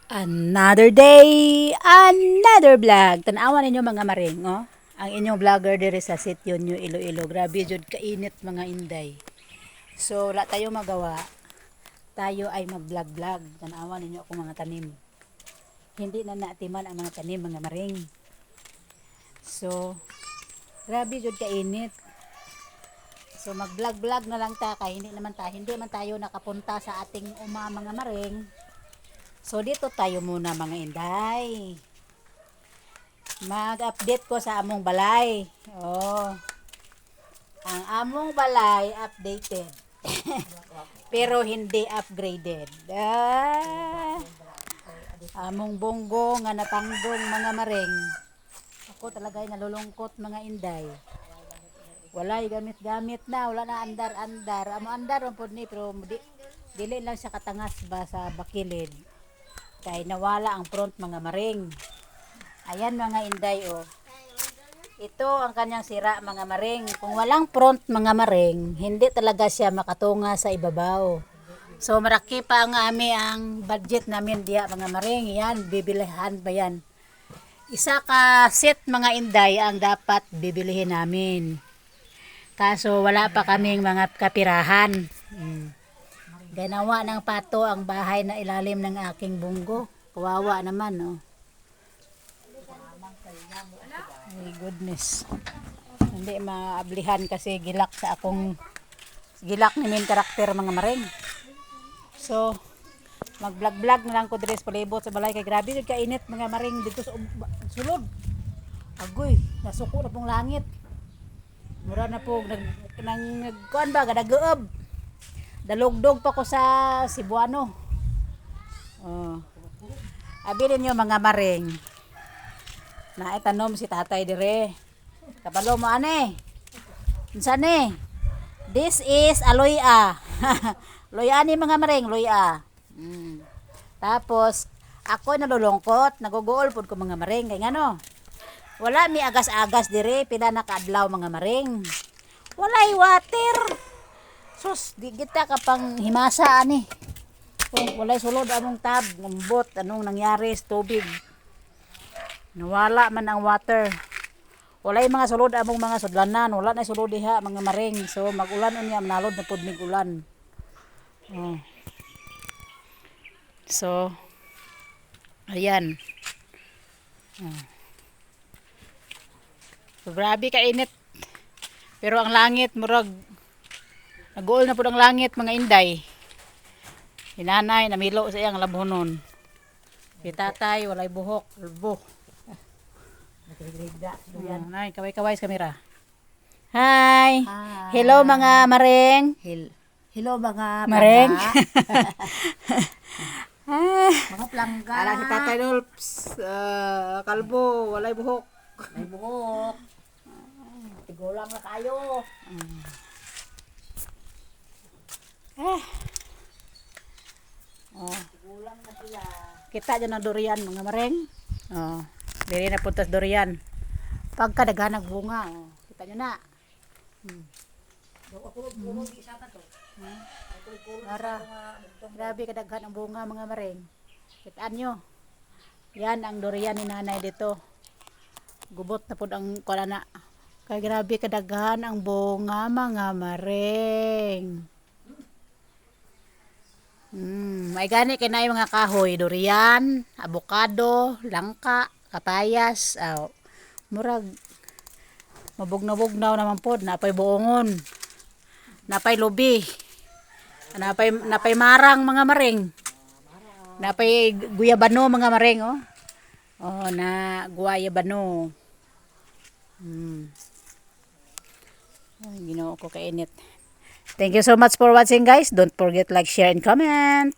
Another day, another vlog. Tanawan ninyo mga maring, oh. Ang inyong vlogger dire sa sitio nyo Iloilo. Grabe jud kainit mga inday. So, wala tayo magawa. Tayo ay mag-vlog-vlog. Tanawan ninyo ako mga tanim. Hindi na naatiman ang mga tanim mga maring. So, grabe jud kainit. So, mag-vlog-vlog na lang ta kay hindi man tayo nakapunta sa ating mga maring. So dito tayo muna mga inday. Mag-update ko sa among balay. Oh. Ang among balay updated. Pero hindi upgraded. Among bonggo nga napanggong mga maring. Ako talaga ay nalulungkot mga inday. Walay gamit-gamit na, wala na andar-andar. Amo andar man pud ni pero dili lang siya katangas ba sa bakilid. Kay nawala ang front mga maring. Ayan mga inday oh. Ito ang kanyang sira mga maring. Kung walang front mga maring, hindi talaga siya makatunga sa ibabaw. So maraki pa ang ang budget namin diya mga maring. Yan, bibilihan ba yan? Isa ka set mga inday ang dapat bibilihin namin. Kaso wala pa kaming mga kapirahan. Ganawa ng pato ang bahay na ilalim ng aking bunggo. Kawawa naman, oh. My goodness. Hindi maablihan kasi gilak ni main karakter mga maring. So, mag-vlog-vlog na lang ko dito sa palibot sa balay. Kay grabe ka init mga maring dito sa sulod. Agoy, nasuko na pong langit. Mura na po, nagkuhan ba, gadag-uob. Dalugdog pa ko sa Cebuano. Oh. Abilin nyo mga maring. Na itanom si tatay dire. Kabalo mo ane. Unsa ni? This is aloya. Loya ni mga maring, loya. Tapos ako nalulungkot, naguguol pud ko mga maring kay ngano. Wala mi agas-agas dire, pila na kaadlaw mga maring. Walay water. Sus, di kita kapang himasa ani. Kung walay sulod among tab, ngambot, anong nangyari sa tubig. Nawala man ang water. Walay mga sulod among mga sudlanan, wala na sulod diha mga maring. So magulan unya manalod na pud mig ulan. Oh. So ayan. Oh. So, grabe ka init. Pero ang langit murag nag-uol na po ang langit mga inday. Hinanay namilo sa iyang labhonon. Si tatay walay buhok, ulbo. Nay, kaway-kaway sa kamera. Hi. Hello mga maring. Hello mga Maring. mga plangga. Ala si tatay Dolps, kalbo, walay buhok. May buhok. Tigulang na kayo. Oh. Tigulang na sila. Kita dyan ang durian mga maring. Oh. Diri na puntas durian. Pagka daghanag bunga, oh. Kita nyo na. Para, grabe kadaghan ang bunga mga maring. Kitaan nyo. Yan ang durian ni nanay dito. Gubot na po ang kolana. Kaya grabe kadaghan ang bunga mga maring. May gani kay na yung mga kahoy, durian, avocado, langka, kapayas, murag mabugnaw-bugnaw naman po, napay buongon, napay lubi, napay marang mga maring, napay guyabano mga maring, oh. Oh, na guyabano. Ginoo ko kainit. Thank you so much for watching guys. Don't forget like, share, and comment.